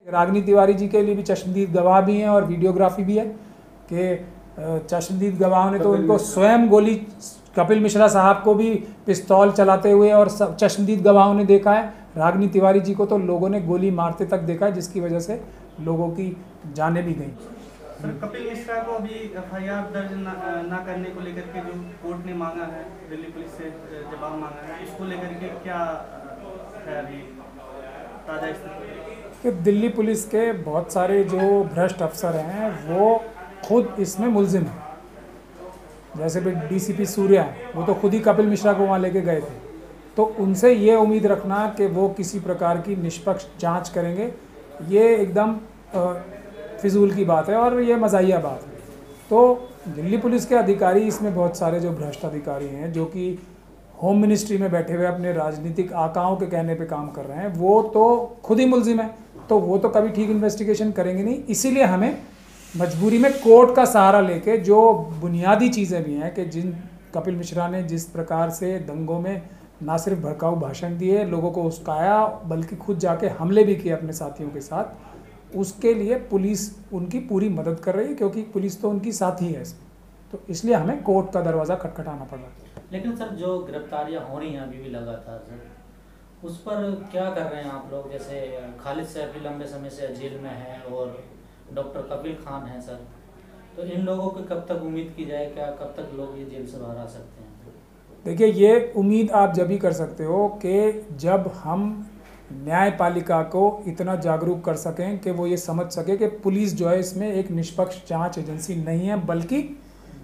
रागिनी तिवारी जी के लिए भी चश्मदीद गवाह भी हैं और वीडियोग्राफी भी है कि चश्मदीद गवाहों ने तो उनको स्वयं गोली, कपिल मिश्रा साहब को भी पिस्तौल चलाते हुए और चश्मदीद गवाहों ने देखा है। रागिनी तिवारी जी को तो लोगों ने गोली मारते तक देखा है, जिसकी वजह से लोगों की जानें भी गई। सर, कपिल मिश्रा को अभी एफआईआर दर्ज ना करने को लेकर के जो कोर्ट ने मांगा है, दिल्ली पुलिस से जवाब मांगा है, इसको लेकर के क्या है अभी ताज़ा स्थिति? कि दिल्ली पुलिस के बहुत सारे जो भ्रष्ट अफसर हैं वो खुद इसमें मुलजिम हैं। जैसे भी डीसीपी सूर्या है, वो तो खुद ही कपिल मिश्रा को वहाँ लेके गए थे। तो उनसे ये उम्मीद रखना कि वो किसी प्रकार की निष्पक्ष जांच करेंगे, ये एकदम फिजूल की बात है और ये मज़ाहिया बात है। तो दिल्ली पुलिस के अधिकारी, इसमें बहुत सारे जो भ्रष्ट अधिकारी हैं जो कि होम मिनिस्ट्री में बैठे हुए अपने राजनीतिक आकाओं के कहने पे काम कर रहे हैं, वो तो खुद ही मुलजिम है। तो वो तो कभी ठीक इन्वेस्टिगेशन करेंगे नहीं। इसीलिए हमें मजबूरी में कोर्ट का सहारा लेके जो बुनियादी चीज़ें भी हैं कि जिन कपिल मिश्रा ने जिस प्रकार से दंगों में ना सिर्फ भड़काऊ भाषण दिए, लोगों को उस्काया, बल्कि खुद जाके हमले भी किए अपने साथियों के साथ, उसके लिए पुलिस उनकी पूरी मदद कर रही है, क्योंकि पुलिस तो उनकी साथी है इसमें। तो इसलिए हमें कोर्ट का दरवाज़ा खटखटाना पड़ रहा है। लेकिन सर, जो गिरफ्तारियां हो रही हैं अभी भी लगातार सर, उस पर क्या कर रहे हैं आप लोग? जैसे खालिद सैफी लंबे समय से जेल में है और डॉक्टर कपिल खान है सर, तो इन लोगों को कब तक उम्मीद की जाए, क्या कब तक लोग ये जेल से बाहर आ सकते हैं? देखिए, ये उम्मीद आप जब ही कर सकते हो कि जब हम न्यायपालिका को इतना जागरूक कर सकें कि वो ये समझ सके कि पुलिस जो है इसमें एक निष्पक्ष जांच एजेंसी नहीं है, बल्कि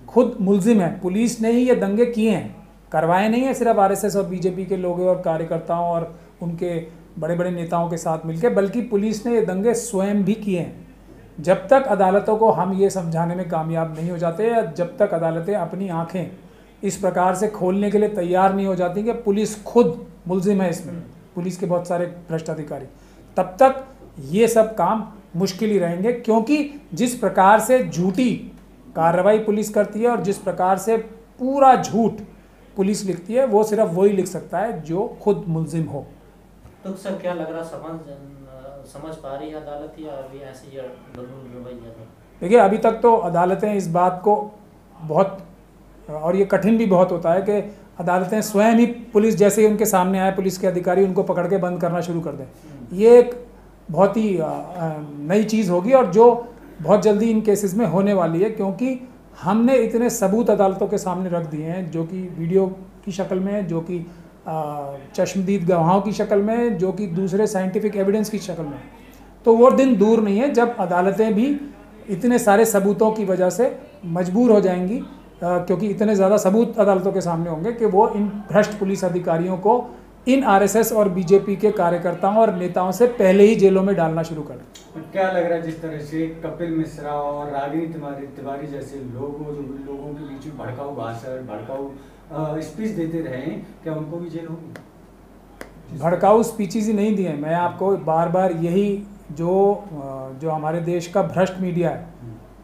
खुद मुलजिम है। पुलिस ने ही ये दंगे किए हैं, करवाए नहीं है सिर्फ आरएसएस और बीजेपी के लोगों और कार्यकर्ताओं और उनके बड़े बड़े नेताओं के साथ मिलकर, बल्कि पुलिस ने ये दंगे स्वयं भी किए हैं। जब तक अदालतों को हम ये समझाने में कामयाब नहीं हो जाते, या जब तक अदालतें अपनी आंखें इस प्रकार से खोलने के लिए तैयार नहीं हो जाती कि पुलिस खुद मुलजिम है इसमें, पुलिस के बहुत सारे भ्रष्ट अधिकारी, तब तक ये सब काम मुश्किल ही रहेंगे। क्योंकि जिस प्रकार से झूठी कार्रवाई पुलिस करती है और जिस प्रकार से पूरा झूठ पुलिस लिखती है, वो सिर्फ वही लिख सकता है जो खुद मुलजिम हो। तो सर, क्या लग रहा, समझ पा रही है अदालत या अभी ऐसे ही रवैया? देखिए, अभी तक तो अदालतें इस बात को बहुत, और ये कठिन भी बहुत होता है कि अदालतें स्वयं ही पुलिस जैसे ही उनके सामने आए पुलिस के अधिकारी उनको पकड़ के बंद करना शुरू कर दें। ये एक बहुत ही नई चीज़ होगी और जो बहुत जल्दी इन केसेस में होने वाली है, क्योंकि हमने इतने सबूत अदालतों के सामने रख दिए हैं, जो कि वीडियो की शक्ल में, जो कि चश्मदीद गवाहों की शक्ल में, जो कि दूसरे साइंटिफिक एविडेंस की शक्ल में। तो वो दिन दूर नहीं है जब अदालतें भी इतने सारे सबूतों की वजह से मजबूर हो जाएंगी, क्योंकि इतने ज़्यादा सबूत अदालतों के सामने होंगे कि वो इन भ्रष्ट पुलिस अधिकारियों को इन आरएसएस और बीजेपी के कार्यकर्ताओं और नेताओं से पहले ही जेलों में डालना शुरू कर दें। क्या लग रहा है, जिस तरह से कपिल मिश्रा और रागिनी तिवारी जैसे लोगों के बीच में भड़काऊ भाषण, भड़काऊ स्पीच देते रहे, क्या उनको भी जेल होगी? भड़काऊ स्पीचेज ही नहीं दिए। मैं आपको बार बार यही जो हमारे देश का भ्रष्ट मीडिया है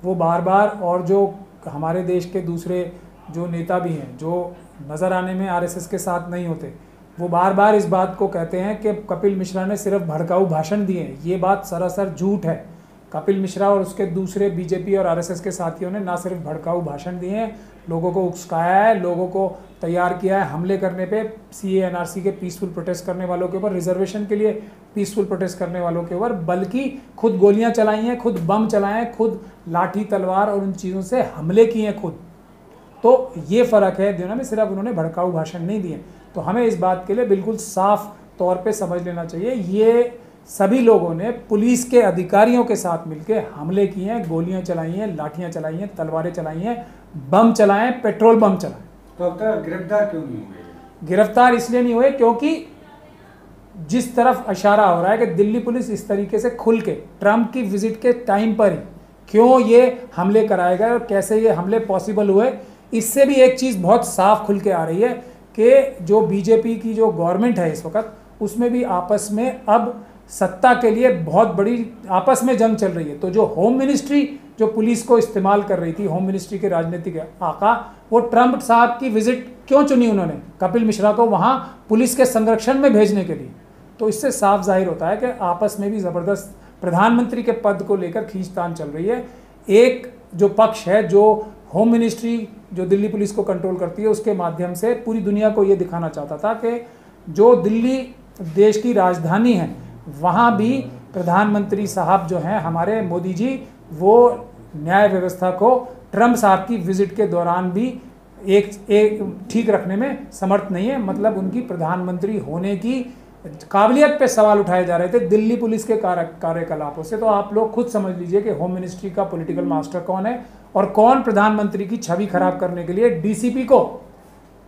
वो बार बार, और जो हमारे देश के दूसरे जो नेता भी हैं जो नज़र आने में आरएसएस के साथ नहीं होते, वो बार बार इस बात को कहते हैं कि कपिल मिश्रा ने सिर्फ भड़काऊ भाषण दिए हैं। ये बात सरासर झूठ है। कपिल मिश्रा और उसके दूसरे बीजेपी और आरएसएस के साथियों ने ना सिर्फ भड़काऊ भाषण दिए हैं, लोगों को उकसाया है, लोगों को तैयार किया है हमले करने पे, सीए एनआरसी के पीसफुल प्रोटेस्ट करने वालों के ऊपर, रिजर्वेशन के लिए पीसफुल प्रोटेस्ट करने वालों के ऊपर, बल्कि खुद गोलियां चलाई हैं, खुद बम चलाए हैं, खुद लाठी तलवार और उन चीज़ों से हमले किए हैं खुद। तो ये फ़र्क है दोनों में, सिर्फ उन्होंने भड़काऊ भाषण नहीं दिए। तो हमें इस बात के लिए बिल्कुल साफ तौर पे समझ लेना चाहिए, ये सभी लोगों ने पुलिस के अधिकारियों के साथ मिलकर हमले किए हैं, गोलियां चलाई हैं, लाठियां चलाई हैं, तलवारें चलाई हैं, बम चलाए, पेट्रोल बम चलाए। तो अब तक गिरफ्तार क्यों नहीं हुए? गिरफ्तार इसलिए नहीं हुए क्योंकि जिस तरफ इशारा हो रहा है कि दिल्ली पुलिस इस तरीके से खुल के ट्रंप की विजिट के टाइम पर ही क्यों ये हमले कराए गए और कैसे ये हमले पॉसिबल हुए, इससे भी एक चीज़ बहुत साफ खुल के आ रही है कि जो बीजेपी की जो गवर्नमेंट है इस वक्त, उसमें भी आपस में अब सत्ता के लिए बहुत बड़ी आपस में जंग चल रही है। तो जो होम मिनिस्ट्री जो पुलिस को इस्तेमाल कर रही थी, होम मिनिस्ट्री के राजनीतिक आका, वो ट्रंप साहब की विजिट क्यों चुनी उन्होंने? कपिल मिश्रा को वहाँ पुलिस के संरक्षण में भेजने के लिए। तो इससे साफ जाहिर होता है कि आपस में भी ज़बरदस्त प्रधानमंत्री के पद को लेकर खींचतान चल रही है। एक जो पक्ष है, जो होम मिनिस्ट्री जो दिल्ली पुलिस को कंट्रोल करती है, उसके माध्यम से पूरी दुनिया को ये दिखाना चाहता था कि जो दिल्ली देश की राजधानी है, वहाँ भी प्रधानमंत्री साहब जो हैं हमारे मोदी जी, वो न्याय व्यवस्था को ट्रम्प साहब की विजिट के दौरान भी एक ठीक रखने में समर्थ नहीं है। मतलब उनकी प्रधानमंत्री होने की काबिलियत पे सवाल उठाए जा रहे थे दिल्ली पुलिस के कार्यकलापों से। तो आप लोग खुद समझ लीजिए कि होम मिनिस्ट्री का पॉलिटिकल मास्टर कौन है और कौन प्रधानमंत्री की छवि खराब करने के लिए डीसीपी को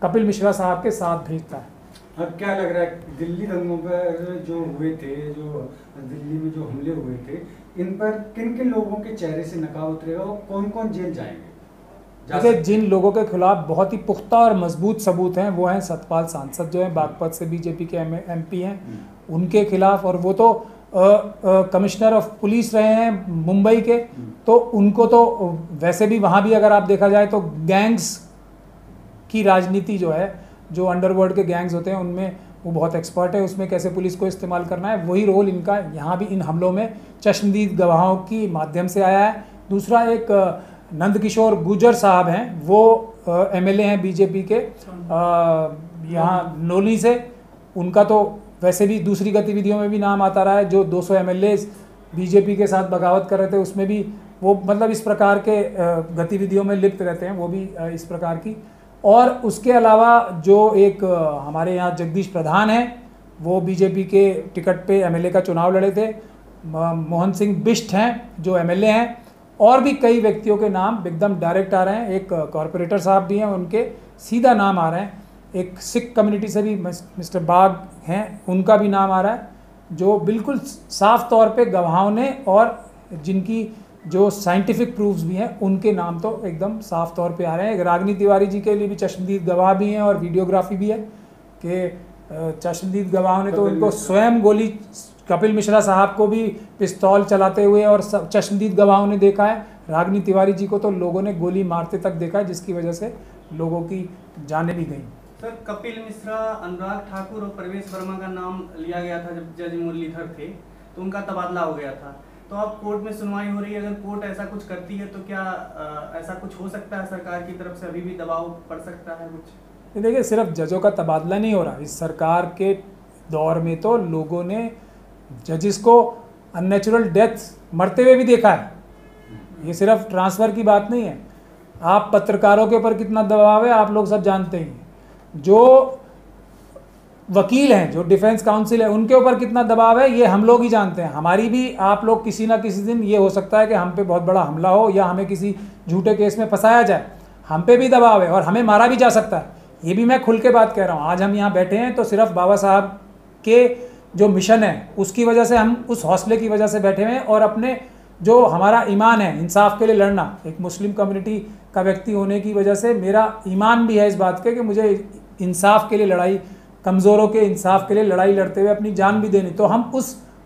कपिल मिश्रा साहब के साथ भेजता है। अब क्या लग रहा है, दिल्ली दंगों पर जो हुए थे, जो दिल्ली में जो हमले हुए थे, इन पर किन किन लोगों के चेहरे से नकाब उतरेगा और कौन कौन जेल जाएंगे? देखिए, जिन लोगों के खिलाफ बहुत ही पुख्ता और मजबूत सबूत हैं, वो हैं सतपाल सांसद जो हैं बागपत से बीजेपी के एमपी हैं, उनके खिलाफ, और वो तो कमिश्नर ऑफ पुलिस रहे हैं मुंबई के, तो उनको तो वैसे भी वहाँ भी अगर आप देखा जाए तो गैंग्स की राजनीति जो है, जो अंडरवर्ल्ड के गैंग्स होते हैं उनमें वो बहुत एक्सपर्ट है, उसमें कैसे पुलिस को इस्तेमाल करना है, वही रोल इनका यहाँ भी इन हमलों में चश्मदीद गवाहों की माध्यम से आया है। दूसरा, एक नंदकिशोर गुर्जर साहब हैं, वो एमएलए हैं बीजेपी के यहाँ नोली से, उनका तो वैसे भी दूसरी गतिविधियों में भी नाम आता रहा है। जो 200 एमएलए बीजेपी के साथ बगावत कर रहे थे, उसमें भी वो मतलब इस प्रकार के गतिविधियों में लिप्त रहते हैं, वो भी इस प्रकार की। और उसके अलावा जो एक हमारे यहाँ जगदीश प्रधान हैं, वो बीजेपी के टिकट पे एमएलए का चुनाव लड़े थे। मोहन सिंह बिष्ट हैं जो एमएलए हैं, और भी कई व्यक्तियों के नाम एकदम डायरेक्ट आ रहे हैं। एक कॉरपोरेटर साहब भी हैं, उनके सीधा नाम आ रहे हैं। एक सिख कम्युनिटी से भी मिस्टर बाग हैं, उनका भी नाम आ रहा है, जो बिल्कुल साफ तौर पे गवाहों ने और जिनकी जो साइंटिफिक प्रूफ्स भी हैं उनके नाम तो एकदम साफ तौर पे आ रहे हैं। रागिनी तिवारी जी के लिए भी चश्मदीद गवाह भी हैं और वीडियोग्राफी भी है कि चश्मदीद गवाहों ने तो उनको स्वयं गोली, कपिल मिश्रा साहब को भी पिस्तौल चलाते हुए और चश्मदीद गवाहों ने देखा है। रागिनी तिवारी जी को तो लोगों ने गोली मारते तक देखा है, जिसकी वजह से लोगों की जानें भी गई। सर, कपिल मिश्रा, अनुराग ठाकुर और प्रवेश वर्मा का नाम लिया गया था जब जज मुरलीधर थे, तो उनका तबादला हो गया था। तो अब कोर्ट में सुनवाई हो रही है, अगर कोर्ट ऐसा कुछ करती है तो क्या ऐसा कुछ हो सकता है, सरकार की तरफ से अभी भी दबाव पड़ सकता है कुछ? देखिए, सिर्फ जजों का तबादला नहीं हो रहा, इस सरकार के दौर में तो लोगों ने जजिस को अननेचुरल डेथ मरते हुए भी देखा है। ये सिर्फ ट्रांसफ़र की बात नहीं है। आप पत्रकारों के ऊपर कितना दबाव है आप लोग सब जानते हैं, जो वकील हैं, जो डिफेंस काउंसिल है, उनके ऊपर कितना दबाव है ये हम लोग ही जानते हैं। हमारी भी, आप लोग किसी ना किसी दिन ये हो सकता है कि हम पे बहुत बड़ा हमला हो या हमें किसी झूठे केस में फंसाया जाए, हम पे भी दबाव है और हमें मारा भी जा सकता है। ये भी मैं खुल के बात कह रहा हूँ। आज हम यहाँ बैठे हैं तो सिर्फ बाबा साहब के जो मिशन है उसकी वजह से, हम उस हौसले की वजह से बैठे हुए हैं, और अपने जो हमारा ईमान है इंसाफ के लिए लड़ना, एक मुस्लिम कम्युनिटी का व्यक्ति होने की वजह से मेरा ईमान भी है इस बात के कि मुझे इंसाफ के लिए लड़ाई, कमज़ोरों के इंसाफ के लिए लड़ाई लड़ते हुए अपनी जान भी देनी, तो हम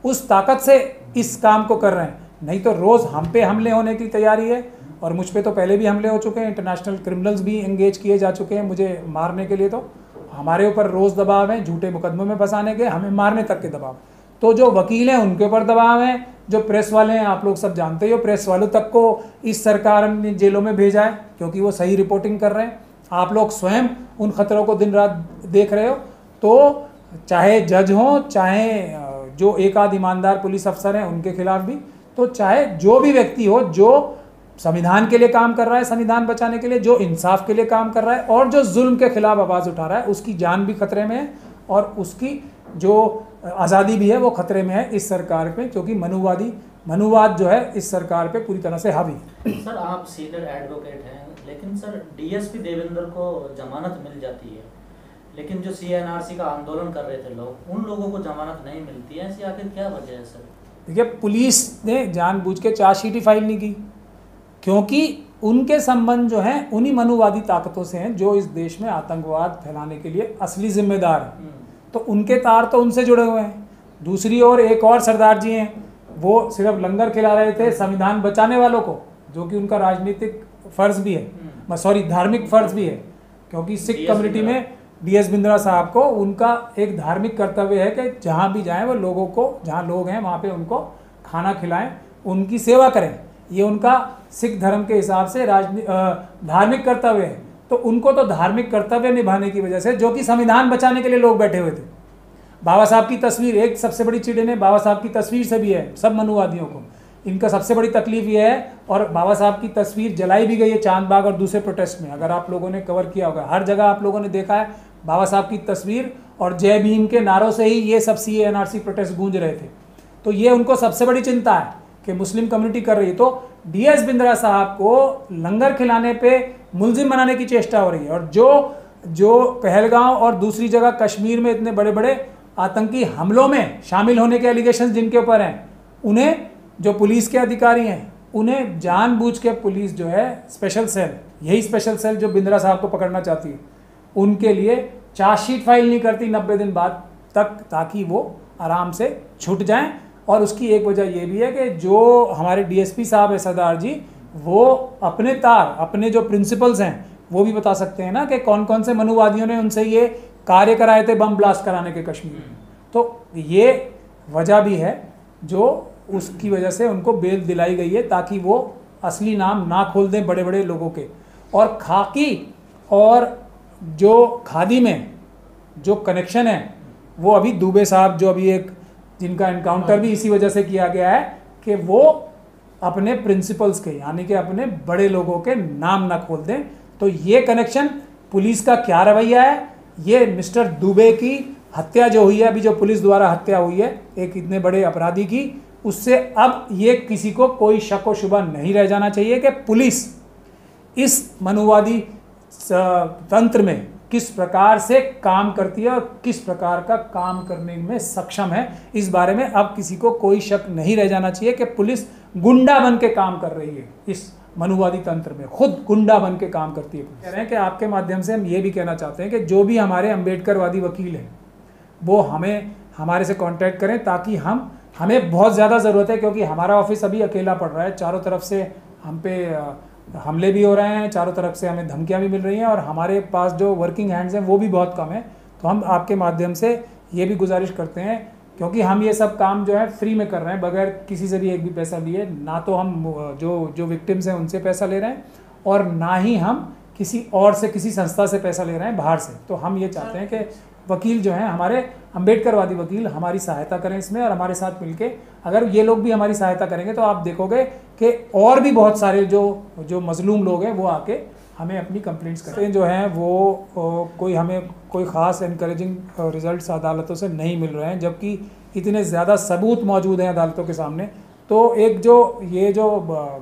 उस ताकत से इस काम को कर रहे हैं। नहीं तो रोज़ हम पे हमले होने की तैयारी है, और मुझ पे तो पहले भी हमले हो चुके हैं, इंटरनेशनल क्रिमिनल्स भी एंगेज किए जा चुके हैं मुझे मारने के लिए। तो हमारे ऊपर रोज़ दबाव है, झूठे मुकदमों में फंसाने के, हमें मारने तक के दबाव। तो जो वकील हैं उनके ऊपर दबाव है, जो प्रेस वाले हैं आप लोग सब जानते हो, प्रेस वालों तक को इस सरकार ने जेलों में भेजा है क्योंकि वो सही रिपोर्टिंग कर रहे हैं। आप लोग स्वयं उन खतरों को दिन रात देख रहे हो। तो चाहे जज हों, चाहे जो एक आध ईमानदार पुलिस अफसर हैं उनके खिलाफ भी, तो चाहे जो भी व्यक्ति हो जो संविधान के लिए काम कर रहा है, संविधान बचाने के लिए, जो इंसाफ के लिए काम कर रहा है और जो जुल्म के खिलाफ आवाज़ उठा रहा है, उसकी जान भी खतरे में है और उसकी जो आज़ादी भी है वो खतरे में है इस सरकार पे, क्योंकि मनुवाद जो है इस सरकार पे पूरी तरह से हावी है। सर, आप सीनियर एडवोकेट हैं, लेकिन सर डीएसपी देवेंद्र को जमानत मिल जाती है, लेकिन जो सीएनआरसी का आंदोलन कर रहे थे लोग, उन लोगों को जमानत नहीं मिलती है, ऐसी आखिर क्या वजह है सर? देखिए, पुलिस ने जानबूझ के चार्जशीट ही फाइल नहीं की, क्योंकि उनके संबंध जो हैं उन्हीं मनुवादी ताकतों से हैं जो इस देश में आतंकवाद फैलाने के लिए असली जिम्मेदार हैं। तो उनके तार तो उनसे जुड़े हुए हैं। दूसरी ओर एक और सरदार जी हैं, वो सिर्फ लंगर खिला रहे थे संविधान बचाने वालों को, जो कि उनका राजनीतिक फ़र्ज भी है, सॉरी धार्मिक फ़र्ज भी है, क्योंकि सिख कम्युनिटी में DS बिंद्रा साहब को उनका एक धार्मिक कर्तव्य है कि जहाँ भी जाएं वो लोगों को, जहाँ लोग हैं वहाँ पे उनको खाना खिलाएं, उनकी सेवा करें। ये उनका सिख धर्म के हिसाब से धार्मिक कर्तव्य है। तो उनको तो धार्मिक कर्तव्य निभाने की वजह से, जो कि संविधान बचाने के लिए लोग बैठे हुए थे, बाबा साहब की तस्वीर, एक सबसे बड़ी चीड़ इन्हें बाबा साहब की तस्वीर से भी है, सब मनुवादियों को इनका सबसे बड़ी तकलीफ ये है। और बाबा साहब की तस्वीर जलाई भी गई है चांदबाग और दूसरे प्रोटेस्ट में, अगर आप लोगों ने कवर किया होगा, हर जगह आप लोगों ने देखा है बाबा साहब की तस्वीर और जय भीम के नारों से ही ये सब CAA NRC प्रोटेस्ट गूंज रहे थे। तो ये उनको सबसे बड़ी चिंता है कि मुस्लिम कम्युनिटी कर रही है। तो DS बिंद्रा साहब को लंगर खिलाने पे मुलजिम बनाने की चेष्टा हो रही है। और जो पहलगांव और दूसरी जगह कश्मीर में इतने बड़े बड़े आतंकी हमलों में शामिल होने के एलिगेशन जिनके ऊपर हैं, उन्हें जो पुलिस के अधिकारी हैं, उन्हें जानबूझ के पुलिस जो है स्पेशल सेल, यही स्पेशल सेल जो बिंद्रा साहब को पकड़ना चाहती है, उनके लिए चार्जशीट फाइल नहीं करती 90 दिन बाद तक, ताकि वो आराम से छूट जाएं। और उसकी एक वजह ये भी है कि जो हमारे DSP साहब है सरदार जी, वो अपने जो प्रिंसिपल्स हैं वो भी बता सकते हैं ना कि कौन कौन से मनुवादियों ने उनसे ये कार्य कराए थे बम ब्लास्ट कराने के कश्मीर में। तो ये वजह भी है जो उसकी वजह से उनको बेल दिलाई गई है, ताकि वो असली नाम ना खोल दें बड़े बड़े लोगों के। और खाकी और जो खादी में जो कनेक्शन है वो अभी दुबे साहब, जो अभी एक जिनका एनकाउंटर भी इसी वजह से किया गया है कि वो अपने प्रिंसिपल्स के, यानी कि अपने बड़े लोगों के नाम ना खोल दें। तो ये कनेक्शन पुलिस का क्या रवैया है, ये मिस्टर दुबे की हत्या जो हुई है, अभी जो पुलिस द्वारा हत्या हुई है एक इतने बड़े अपराधी की, उससे अब ये किसी को कोई शक व शुबा नहीं रह जाना चाहिए कि पुलिस इस मनुवादी तंत्र में किस प्रकार से काम करती है और किस प्रकार का काम करने में सक्षम है। इस बारे में अब किसी को कोई शक नहीं रह जाना चाहिए कि पुलिस गुंडा बन के काम कर रही है। इस मनुवादी तंत्र में खुद गुंडा बन के काम करती है। कह रहे हैं कि आपके माध्यम से हम ये भी कहना चाहते हैं कि जो भी हमारे अम्बेडकरवादी वकील हैं वो हमारे से कांटेक्ट करें, ताकि हमें बहुत ज़्यादा ज़रूरत है, क्योंकि हमारा ऑफिस अभी अकेला पड़ रहा है। चारों तरफ से हम पे हमले भी हो रहे हैं, चारों तरफ से हमें धमकियां भी मिल रही हैं और हमारे पास जो वर्किंग हैंड्स हैं वो भी बहुत कम है। तो हम आपके माध्यम से ये भी गुजारिश करते हैं, क्योंकि हम ये सब काम जो है फ्री में कर रहे हैं, बगैर किसी से भी एक भी पैसा लिए। ना तो हम जो विक्टिम्स हैं उनसे पैसा ले रहे हैं और ना ही हम किसी और से, किसी संस्था से पैसा ले रहे हैं बाहर से। तो हम ये चाहते हैं कि वकील जो हैं हमारे अम्बेडकरवादी वकील हमारी सहायता करें इसमें, और हमारे साथ मिलके अगर ये लोग भी हमारी सहायता करेंगे तो आप देखोगे कि और भी बहुत सारे जो मजलूम लोग हैं वो आके हमें अपनी कंप्लेंट्स करते हैं जो हैं वो हमें कोई ख़ास इनकरेजिंग रिजल्ट्स अदालतों से नहीं मिल रहे हैं, जबकि इतने ज़्यादा सबूत मौजूद हैं अदालतों के सामने। तो एक जो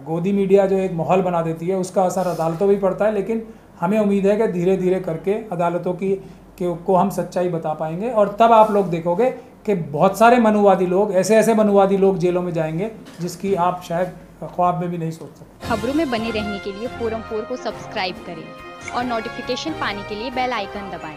गोदी मीडिया जो एक माहौल बना देती है उसका असर अदालतों भी पड़ता है, लेकिन हमें उम्मीद है कि धीरे धीरे करके अदालतों को हम सच्चाई बता पाएंगे और तब आप लोग देखोगे कि बहुत सारे मनुवादी लोग, ऐसे मनुवादी लोग जेलों में जाएंगे जिसकी आप शायद ख्वाब में भी नहीं सोच सकते। खबरों में बने रहने के लिए फोरम 4 को सब्सक्राइब करें और नोटिफिकेशन पाने के लिए बेल आइकन दबाएं।